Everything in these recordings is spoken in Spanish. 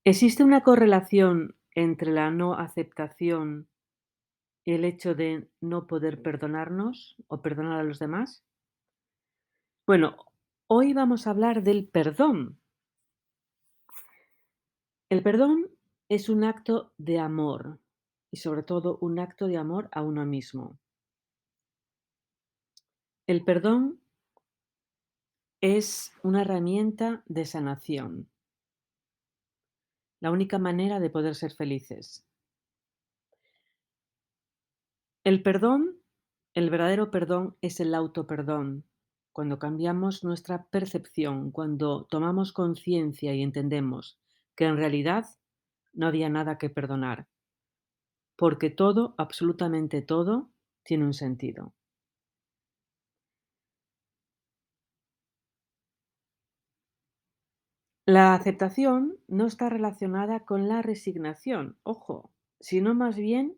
¿Existe una correlación entre la no aceptación y el hecho de no poder perdonarnos o perdonar a los demás? Bueno, hoy vamos a hablar del perdón. El perdón es un acto de amor y sobre todo un acto de amor a uno mismo. El perdón es una herramienta de sanación, la única manera de poder ser felices. El perdón, el verdadero perdón es el autoperdón. Cuando cambiamos nuestra percepción, cuando tomamos conciencia y entendemos que en realidad no había nada que perdonar, porque todo, absolutamente todo, tiene un sentido. La aceptación no está relacionada con la resignación, ojo, sino más bien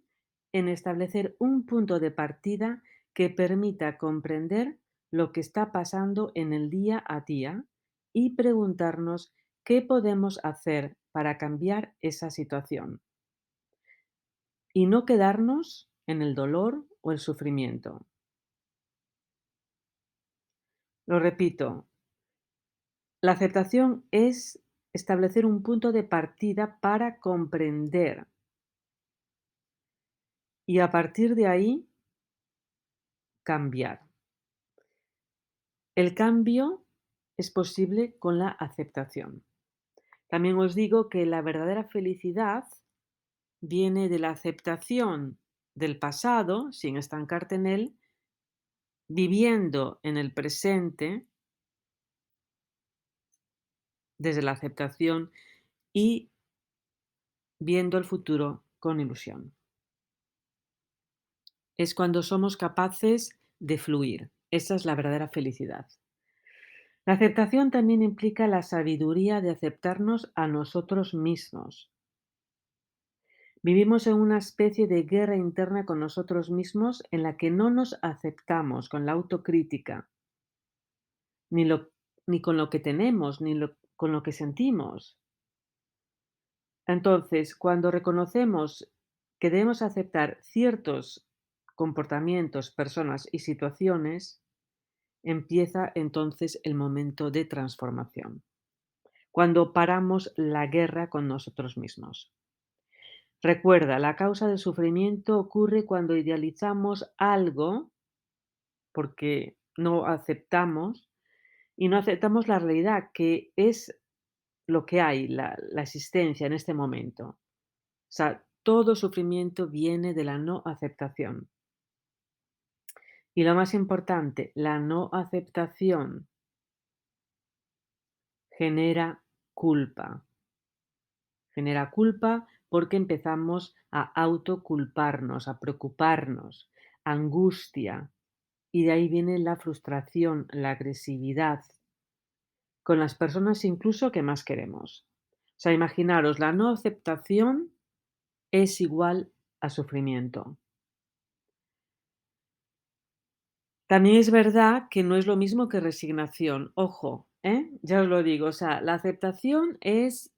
en establecer un punto de partida que permita comprender lo que está pasando en el día a día y preguntarnos qué podemos hacer para cambiar esa situación y no quedarnos en el dolor o el sufrimiento. Lo repito, la aceptación es establecer un punto de partida para comprender. Y a partir de ahí, cambiar. El cambio es posible con la aceptación. También os digo que la verdadera felicidad viene de la aceptación del pasado, sin estancarte en él, viviendo en el presente desde la aceptación y viendo el futuro con ilusión. Es cuando somos capaces de fluir. Esa es la verdadera felicidad. La aceptación también implica la sabiduría de aceptarnos a nosotros mismos. Vivimos en una especie de guerra interna con nosotros mismos en la que no nos aceptamos con la autocrítica, ni, lo- ni con lo que tenemos, con lo que sentimos. Entonces, cuando reconocemos que debemos aceptar ciertos comportamientos, personas y situaciones, empieza entonces el momento de transformación. Cuando paramos la guerra con nosotros mismos. Recuerda, la causa del sufrimiento ocurre cuando idealizamos algo porque no aceptamos y no aceptamos la realidad que es lo que hay, la existencia en este momento. O sea, todo sufrimiento viene de la no aceptación. Y lo más importante, la no aceptación genera culpa. Genera culpa porque empezamos a autoculparnos, a preocuparnos, angustia, y de ahí viene la frustración, la agresividad, con las personas incluso que más queremos. O sea, imaginaros, la no aceptación es igual a sufrimiento. También es verdad que no es lo mismo que resignación, ojo, ¿eh? Ya os lo digo, o sea, la aceptación es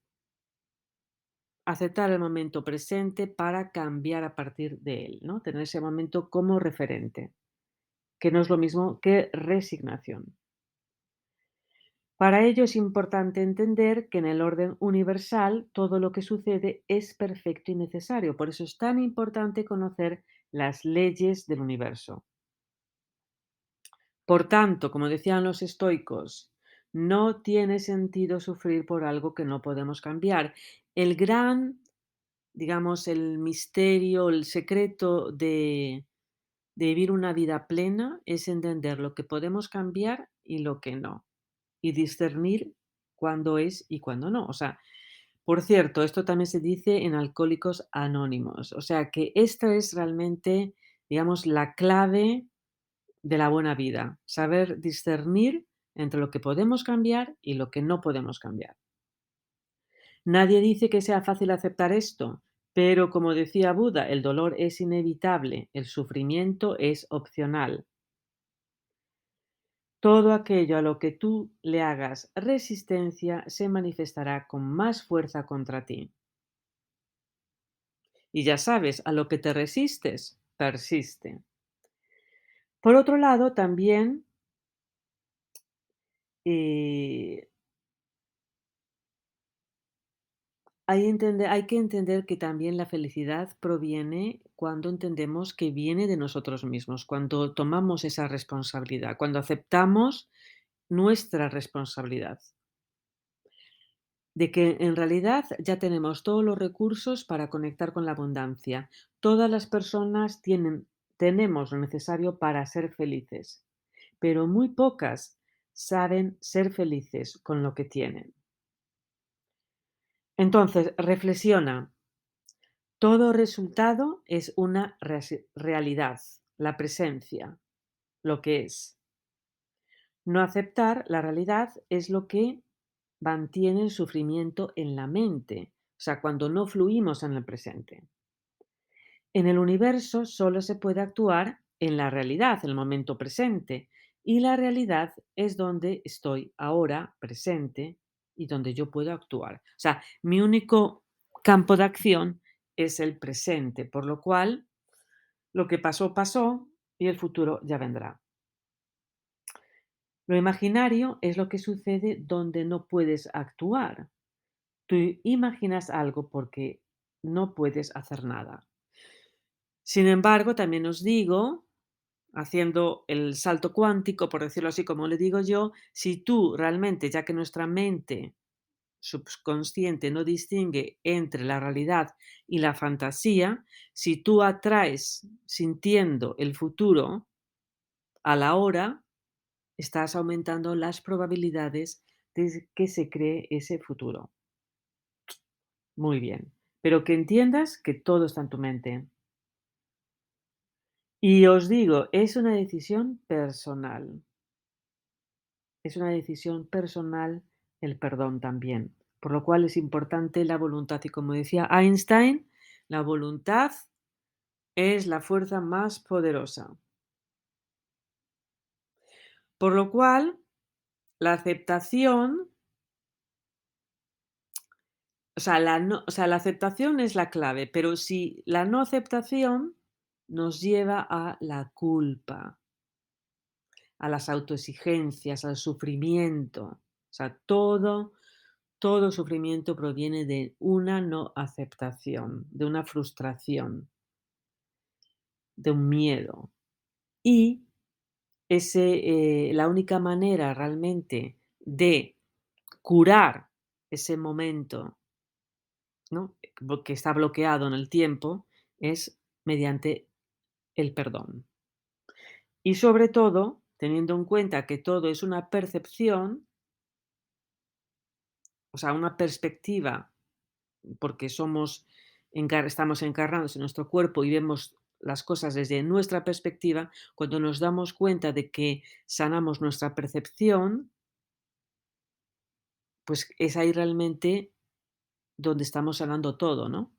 aceptar el momento presente para cambiar a partir de él, ¿no? Tener ese momento como referente, que no es lo mismo que resignación. Para ello es importante entender que en el orden universal todo lo que sucede es perfecto y necesario. Por eso es tan importante conocer las leyes del universo. Por tanto, como decían los estoicos, no tiene sentido sufrir por algo que no podemos cambiar. El gran, digamos, el misterio, el secreto de vivir una vida plena es entender lo que podemos cambiar y lo que no. Y discernir cuándo es y cuándo no. O sea, por cierto, esto también se dice en Alcohólicos Anónimos. O sea, que esta es realmente, digamos, la clave de la buena vida. Saber discernir entre lo que podemos cambiar y lo que no podemos cambiar. Nadie dice que sea fácil aceptar esto, pero como decía Buda, el dolor es inevitable, el sufrimiento es opcional. Todo aquello a lo que tú le hagas resistencia se manifestará con más fuerza contra ti. Y ya sabes, a lo que te resistes, persiste. Por otro lado, también eh, hay que entender que también la felicidad proviene cuando entendemos que viene de nosotros mismos, cuando tomamos esa responsabilidad, cuando aceptamos nuestra responsabilidad, de que en realidad ya tenemos todos los recursos para conectar con la abundancia. Todas las personas tenemos lo necesario para ser felices, pero muy pocas saben ser felices con lo que tienen. Entonces, reflexiona. Todo resultado es una realidad, la presencia, lo que es. No aceptar la realidad es lo que mantiene el sufrimiento en la mente, o sea, cuando no fluimos en el presente. En el universo solo se puede actuar en la realidad, el momento presente, y la realidad es donde estoy ahora, presente, y donde yo puedo actuar. O sea, mi único campo de acción es el presente, por lo cual lo que pasó, pasó y el futuro ya vendrá. Lo imaginario es lo que sucede donde no puedes actuar. Tú imaginas algo porque no puedes hacer nada. Sin embargo, también os digo, haciendo el salto cuántico, por decirlo así como le digo yo, si tú realmente, ya que nuestra mente subconsciente no distingue entre la realidad y la fantasía, si tú atraes sintiendo el futuro a la hora, estás aumentando las probabilidades de que se cree ese futuro. Muy bien. Pero que entiendas que todo está en tu mente. Y os digo, es una decisión personal. Es una decisión personal el perdón también. Por lo cual es importante la voluntad. Y como decía Einstein, la voluntad es la fuerza más poderosa. Por lo cual, la aceptación, la aceptación es la clave, pero si la no aceptación nos lleva a la culpa, a las autoexigencias, al sufrimiento. O sea, todo sufrimiento proviene de una no aceptación, de una frustración, de un miedo. Y la única manera realmente de curar ese momento, ¿no? Que está bloqueado en el tiempo es mediante el perdón. Y sobre todo, teniendo en cuenta que todo es una percepción, o sea, una perspectiva, porque estamos encarnados en nuestro cuerpo y vemos las cosas desde nuestra perspectiva, cuando nos damos cuenta de que sanamos nuestra percepción, pues es ahí realmente donde estamos sanando todo, ¿no?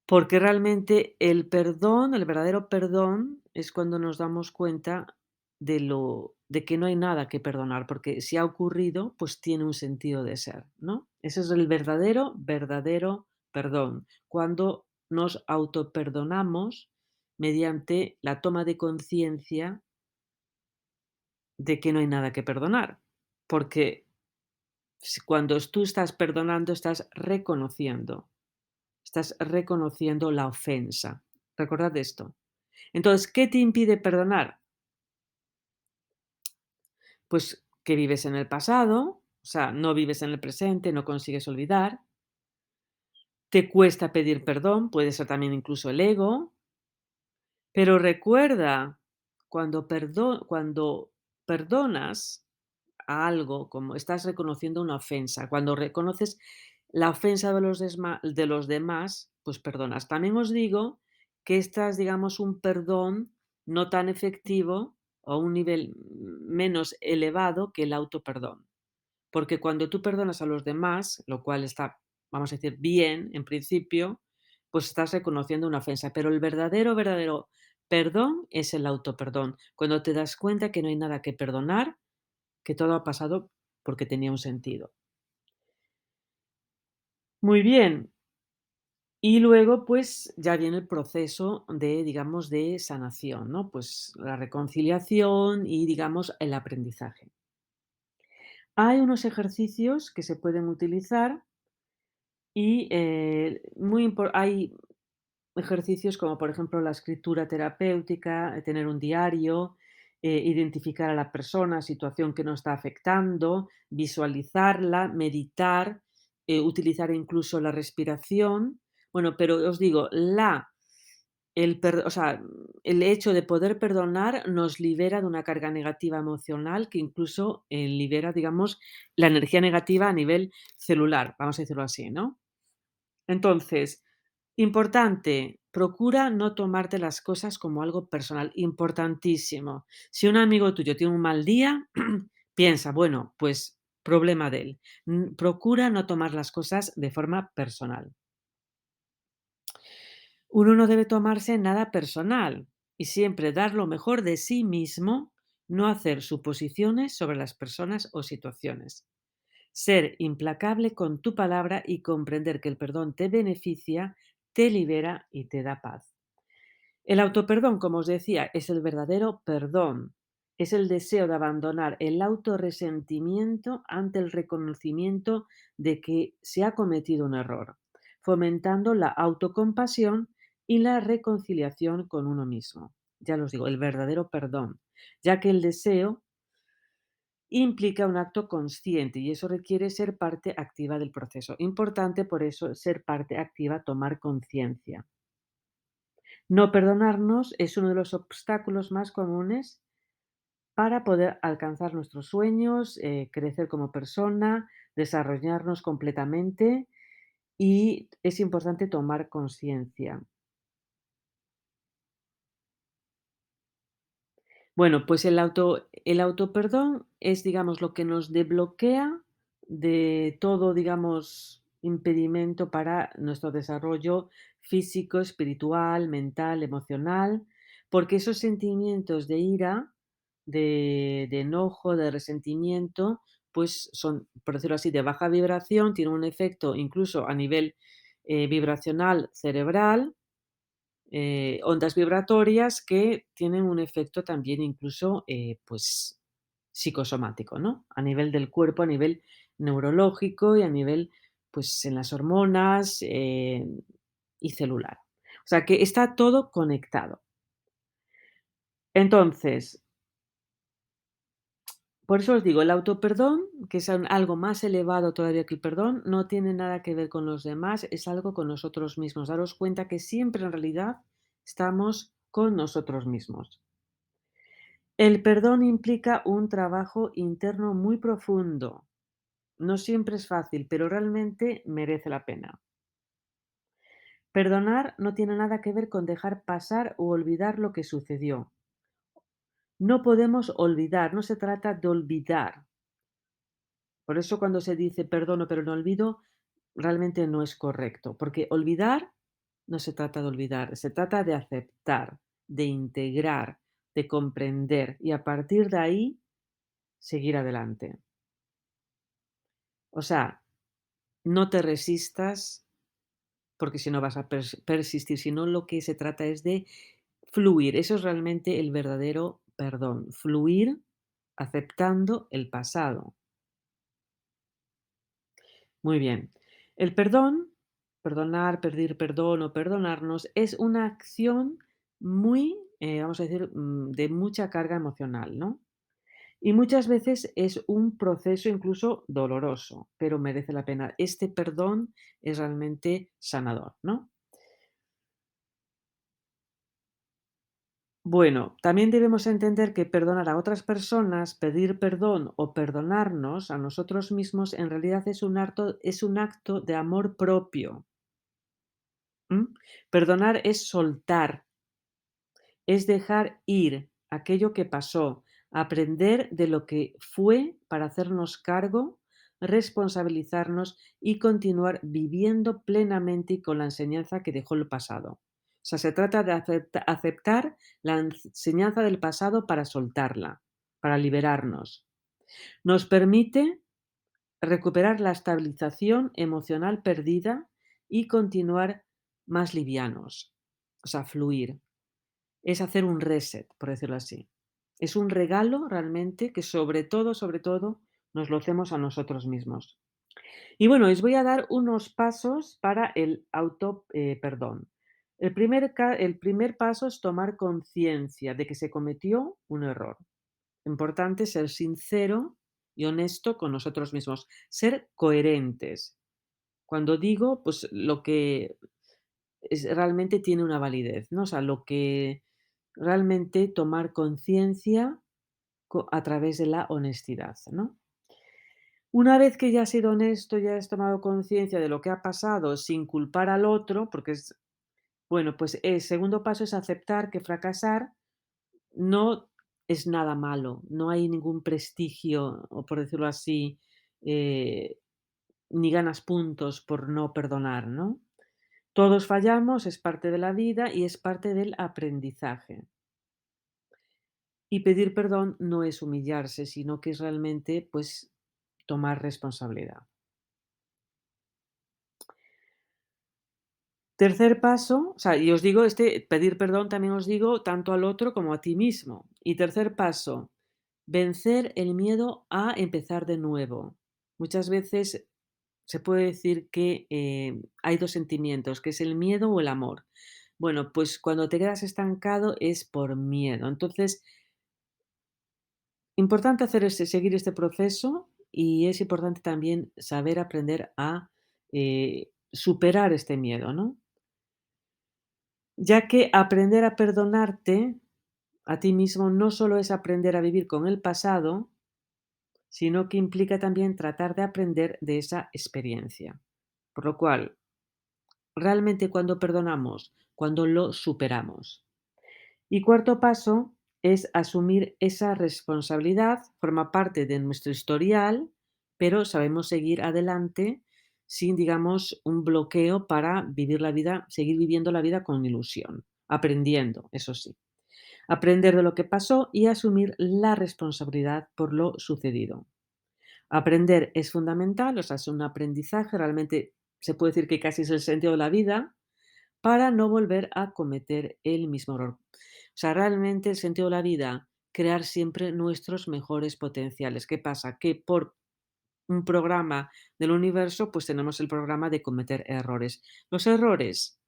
Porque realmente el perdón, el verdadero perdón, es cuando nos damos cuenta de que no hay nada que perdonar, porque si ha ocurrido, pues tiene un sentido de ser, ¿no? Ese es el verdadero perdón. Cuando nos autoperdonamos mediante la toma de conciencia de que no hay nada que perdonar. Porque cuando tú estás perdonando, estás reconociendo la ofensa. Recordad esto. Entonces, ¿qué te impide perdonar? Pues que vives en el pasado, o sea, no vives en el presente, no consigues olvidar, te cuesta pedir perdón, puede ser también incluso el ego, pero recuerda, cuando perdonas a algo, como estás reconociendo una ofensa, cuando reconoces la ofensa de los demás, pues perdonas. También os digo que esta es, digamos, un perdón no tan efectivo o un nivel menos elevado que el autoperdón. Porque cuando tú perdonas a los demás, lo cual está, vamos a decir, bien en principio, pues estás reconociendo una ofensa. Pero el verdadero Perdón es el autoperdón, cuando te das cuenta que no hay nada que perdonar, que todo ha pasado porque tenía un sentido. Muy bien. Y luego, pues, ya viene el proceso de, digamos, de sanación, ¿no? Pues la reconciliación y, digamos, el aprendizaje. Hay unos ejercicios que se pueden utilizar y hay ejercicios como, por ejemplo, la escritura terapéutica, tener un diario, identificar a la persona, situación que nos está afectando, visualizarla, meditar, utilizar incluso la respiración. Bueno, pero os digo, o sea, el hecho de poder perdonar nos libera de una carga negativa emocional que incluso libera, digamos, la energía negativa a nivel celular, vamos a decirlo así, ¿no? Entonces, importante, procura no tomarte las cosas como algo personal, importantísimo. Si un amigo tuyo tiene un mal día, piensa, bueno, pues problema de él. Procura no tomar las cosas de forma personal. Uno no debe tomarse nada personal y siempre dar lo mejor de sí mismo, no hacer suposiciones sobre las personas o situaciones. Ser implacable con tu palabra y comprender que el perdón te beneficia, te libera y te da paz. El autoperdón, como os decía, es el verdadero perdón. Es el deseo de abandonar el autorresentimiento ante el reconocimiento de que se ha cometido un error, fomentando la autocompasión y la reconciliación con uno mismo. Ya os digo, el verdadero perdón, ya que el deseo implica un acto consciente y eso requiere ser parte activa del proceso. Importante por eso ser parte activa, tomar conciencia. No perdonarnos es uno de los obstáculos más comunes para poder alcanzar nuestros sueños, crecer como persona, desarrollarnos completamente y es importante tomar conciencia. Bueno, pues el autoperdón es, digamos, lo que nos desbloquea de todo, digamos, impedimento para nuestro desarrollo físico, espiritual, mental, emocional, porque esos sentimientos de ira, de enojo, de resentimiento, pues son, por decirlo así, de baja vibración, tienen un efecto incluso a nivel vibracional cerebral, ondas vibratorias que tienen un efecto también incluso, pues, psicosomático, ¿no? A nivel del cuerpo, a nivel neurológico y a nivel, pues, en las hormonas, y celular. O sea, que está todo conectado. Entonces, por eso os digo, el autoperdón, que es algo más elevado todavía que el perdón, no tiene nada que ver con los demás, es algo con nosotros mismos. Daros cuenta que siempre en realidad estamos con nosotros mismos. El perdón implica un trabajo interno muy profundo. No siempre es fácil, pero realmente merece la pena. Perdonar no tiene nada que ver con dejar pasar o olvidar lo que sucedió. No podemos olvidar, no se trata de olvidar. Por eso cuando se dice perdono pero no olvido, realmente no es correcto, porque olvidar no se trata de olvidar, se trata de aceptar, de integrar, de comprender y a partir de ahí seguir adelante. O sea, no te resistas, porque si no vas a persistir, sino lo que se trata es de fluir. Eso es realmente el verdadero perdón, fluir aceptando el pasado. Muy bien. El perdón, perdonar, pedir perdón o perdonarnos es una acción muy, vamos a decir, de mucha carga emocional, ¿no? Y muchas veces es un proceso incluso doloroso, pero merece la pena. Este perdón es realmente sanador, ¿no? Bueno, también debemos entender que perdonar a otras personas, pedir perdón o perdonarnos a nosotros mismos en realidad es un acto de amor propio. ¿M? Perdonar es soltar, es dejar ir aquello que pasó, aprender de lo que fue para hacernos cargo, responsabilizarnos y continuar viviendo plenamente y con la enseñanza que dejó el pasado. sea, se trata de aceptar la enseñanza del pasado para soltarla, para liberarnos. Nos permite recuperar la estabilización emocional perdida y continuar más livianos, o sea, fluir. Es hacer un reset, por decirlo así. Es un regalo realmente que sobre todo, nos lo hacemos a nosotros mismos. Y bueno, os voy a dar unos pasos para el auto, perdón. El primer paso es tomar conciencia de que se cometió un error. Importante ser sincero y honesto con nosotros mismos, ser coherentes. Cuando digo, pues lo que realmente tiene una validez, ¿no? O sea, lo que realmente tomar conciencia a través de la honestidad, ¿no? Una vez que ya has sido honesto, ya has tomado conciencia de lo que ha pasado sin culpar al otro, porque es, bueno, pues el segundo paso es aceptar que fracasar no es nada malo, no hay ningún prestigio, o por decirlo así, eh, ni ganas puntos por no perdonar, ¿no? Todos fallamos, es parte de la vida y es parte del aprendizaje. Y pedir perdón no es humillarse, sino que es realmente, pues, tomar responsabilidad. Tercer paso, o sea, y os digo, pedir perdón también os digo tanto al otro como a ti mismo. Y tercer paso, vencer el miedo a empezar de nuevo. Muchas veces se puede decir que hay dos sentimientos, que es el miedo o el amor. Bueno, pues cuando te quedas estancado es por miedo. Entonces, importante seguir este proceso y es importante también saber aprender a superar este miedo, ¿no? Ya que aprender a perdonarte a ti mismo no solo es aprender a vivir con el pasado, sino que implica también tratar de aprender de esa experiencia. Por lo cual, realmente cuando perdonamos, cuando lo superamos. Y cuarto paso es asumir esa responsabilidad, forma parte de nuestro historial, pero sabemos seguir adelante sin, digamos, un bloqueo para vivir la vida, seguir viviendo la vida con ilusión, aprendiendo, eso sí. Aprender de lo que pasó y asumir la responsabilidad por lo sucedido. Aprender es fundamental, o sea, es un aprendizaje, realmente se puede decir que casi es el sentido de la vida, para no volver a cometer el mismo error. O sea, realmente el sentido de la vida, crear siempre nuestros mejores potenciales. ¿Qué pasa? Que por un programa del universo, pues tenemos el programa de cometer errores. Los errores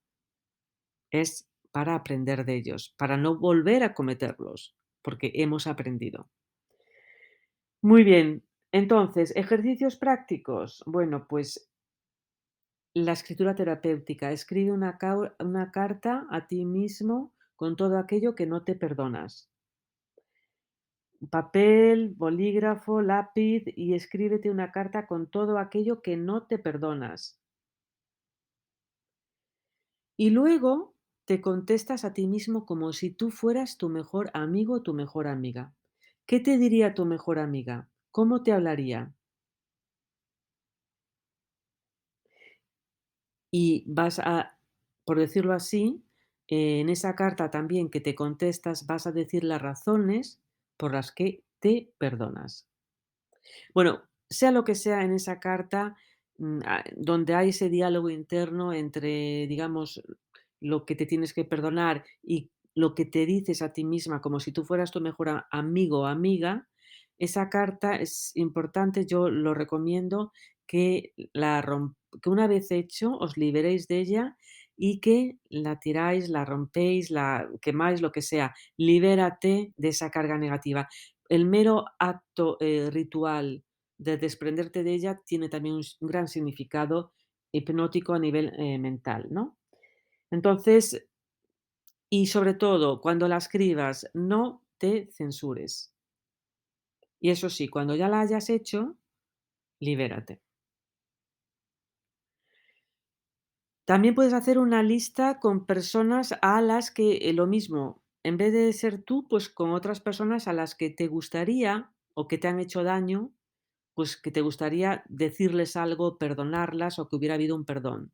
es para aprender de ellos, para no volver a cometerlos, porque hemos aprendido. Muy bien, entonces, ejercicios prácticos. Bueno, pues la escritura terapéutica. Escribe una carta a ti mismo con todo aquello que no te perdonas. Papel, bolígrafo, lápiz y escríbete una carta con todo aquello que no te perdonas. Y luego te contestas a ti mismo como si tú fueras tu mejor amigo o tu mejor amiga. ¿Qué te diría tu mejor amiga? ¿Cómo te hablaría? Y vas a, por decirlo así, en esa carta también que te contestas, vas a decir las razones por las que te perdonas. Bueno, sea lo que sea en esa carta, donde hay ese diálogo interno entre, digamos, lo que te tienes que perdonar y lo que te dices a ti misma, como si tú fueras tu mejor amigo o amiga, esa carta es importante, yo lo recomiendo que que una vez hecho os liberéis de ella y que la tiráis, la rompéis, la quemáis, lo que sea. Libérate de esa carga negativa. El mero acto, ritual de desprenderte de ella tiene también un gran significado hipnótico a nivel, mental, ¿no? Entonces, y sobre todo, cuando la escribas, no te censures. Y eso sí, cuando ya la hayas hecho, libérate. También puedes hacer una lista con personas a las que, lo mismo, en vez de ser tú, pues con otras personas a las que te gustaría o que te han hecho daño, pues que te gustaría decirles algo, perdonarlas o que hubiera habido un perdón.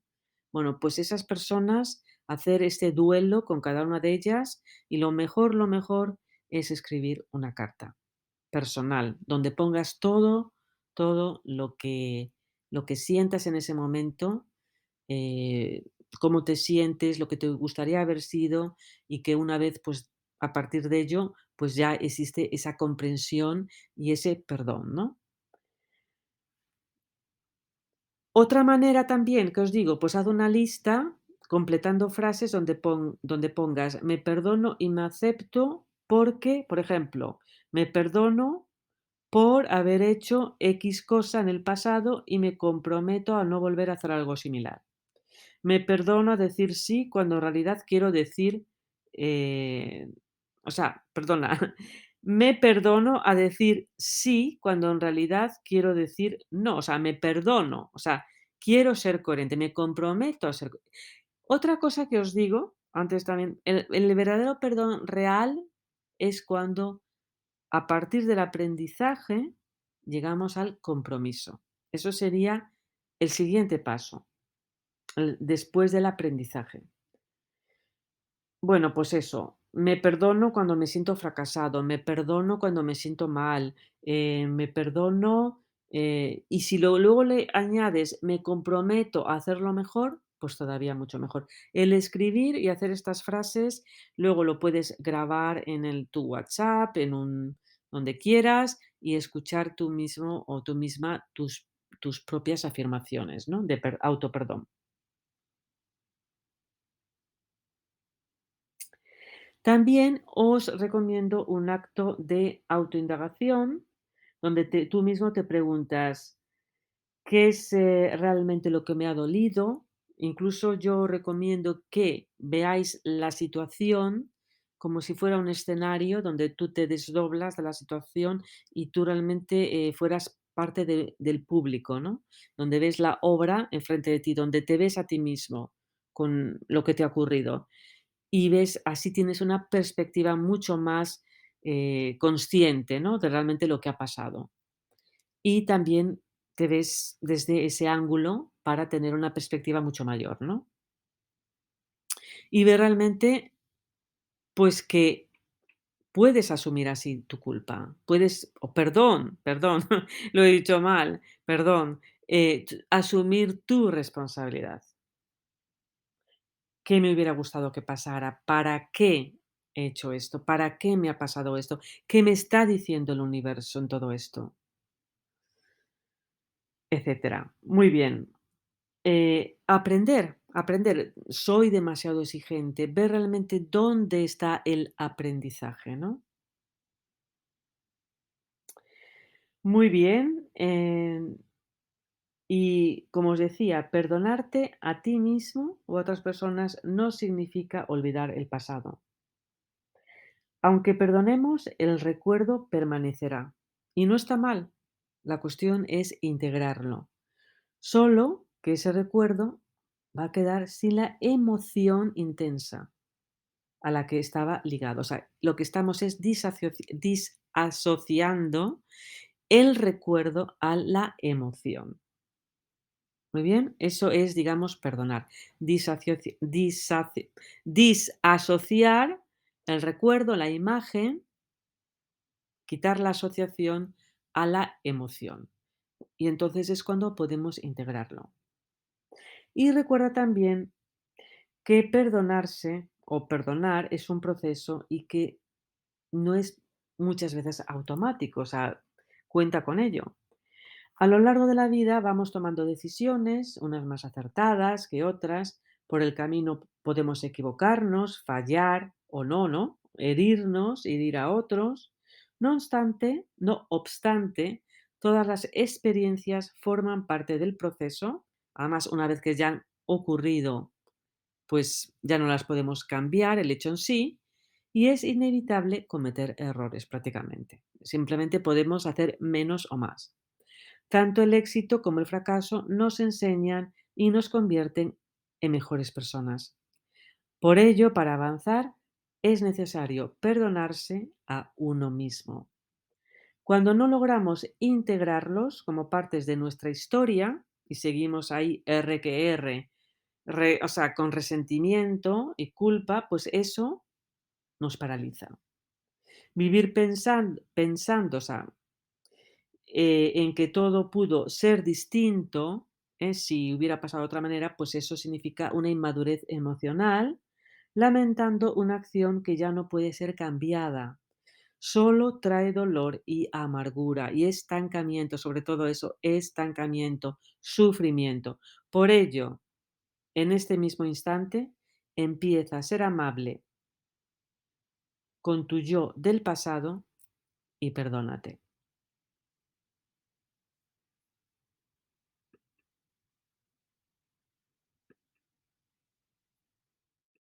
Bueno, pues esas personas, hacer este duelo con cada una de ellas y lo mejor es escribir una carta personal, donde pongas todo lo que sientas en ese momento, eh, cómo te sientes, lo que te gustaría haber sido y que una vez, pues, a partir de ello, pues ya existe esa comprensión y ese perdón, ¿no? Otra manera también que os digo, pues haz una lista completando frases donde pongas: "Me perdono y me acepto porque", por ejemplo, "me perdono por haber hecho X cosa en el pasado y me comprometo a no volver a hacer algo similar". Me perdono a decir sí cuando en realidad quiero decir, eh, o sea, perdona, me perdono a decir sí cuando en realidad quiero decir no, o sea, me perdono, o sea, quiero ser coherente, me comprometo a ser. Otra cosa que os digo, antes también, el verdadero perdón real es cuando a partir del aprendizaje llegamos al compromiso. Eso sería el siguiente paso. Después del aprendizaje. Bueno, pues eso, me perdono cuando me siento fracasado, me perdono cuando me siento mal, me perdono, y si luego le añades, me comprometo a hacerlo mejor, pues todavía mucho mejor. El escribir y hacer estas frases, luego lo puedes grabar en tu WhatsApp, donde quieras, y escuchar tú mismo o tú misma tus propias afirmaciones, ¿no? De autoperdón. También os recomiendo un acto de autoindagación, donde tú mismo te preguntas, ¿qué es realmente lo que me ha dolido? Incluso yo recomiendo que veáis la situación como si fuera un escenario donde tú te desdoblas de la situación y tú realmente fueras parte del público, ¿no? Donde ves la obra enfrente de ti, donde te ves a ti mismo con lo que te ha ocurrido. Y ves, así tienes una perspectiva mucho más, consciente, ¿no?, de realmente lo que ha pasado. Y también te ves desde ese ángulo para tener una perspectiva mucho mayor, ¿no? Y ver realmente, pues, que puedes asumir así tu culpa. Puedes perdón, lo he dicho mal, perdón, asumir tu responsabilidad. ¿Qué me hubiera gustado que pasara? ¿Para qué he hecho esto? ¿Para qué me ha pasado esto? ¿Qué me está diciendo el universo en todo esto? Etcétera. Muy bien. Aprender. Soy demasiado exigente. Ver realmente dónde está el aprendizaje, ¿no? Muy bien. Y como os decía, perdonarte a ti mismo o a otras personas no significa olvidar el pasado. Aunque perdonemos, el recuerdo permanecerá. Y no está mal. La cuestión es integrarlo. Solo que ese recuerdo va a quedar sin la emoción intensa a la que estaba ligado. O sea, lo que estamos es disasociando el recuerdo a la emoción. Muy bien, eso es, digamos, perdonar. Disasociar el recuerdo, la imagen, quitar la asociación a la emoción. Y entonces es cuando podemos integrarlo. Y recuerda también que perdonarse o perdonar es un proceso y que no es muchas veces automático, o sea, cuenta con ello. A lo largo de la vida vamos tomando decisiones, unas más acertadas que otras. Por el camino podemos equivocarnos, fallar o no, ¿no? Herirnos, herir a otros. No obstante, todas las experiencias forman parte del proceso. Además, una vez que ya han ocurrido, pues ya no las podemos cambiar, el hecho en sí, y es inevitable cometer errores prácticamente. Simplemente podemos hacer menos o más. Tanto el éxito como el fracaso nos enseñan y nos convierten en mejores personas. Por ello, para avanzar, es necesario perdonarse a uno mismo. Cuando no logramos integrarlos como partes de nuestra historia y seguimos ahí R que R, O sea, con resentimiento y culpa, pues eso nos paraliza. Vivir pensando, o sea, en que todo pudo ser distinto, si hubiera pasado de otra manera, pues eso significa una inmadurez emocional, lamentando una acción que ya no puede ser cambiada. Solo trae dolor y amargura y estancamiento, sobre todo eso, estancamiento, sufrimiento. Por ello, en este mismo instante, empieza a ser amable con tu yo del pasado y perdónate.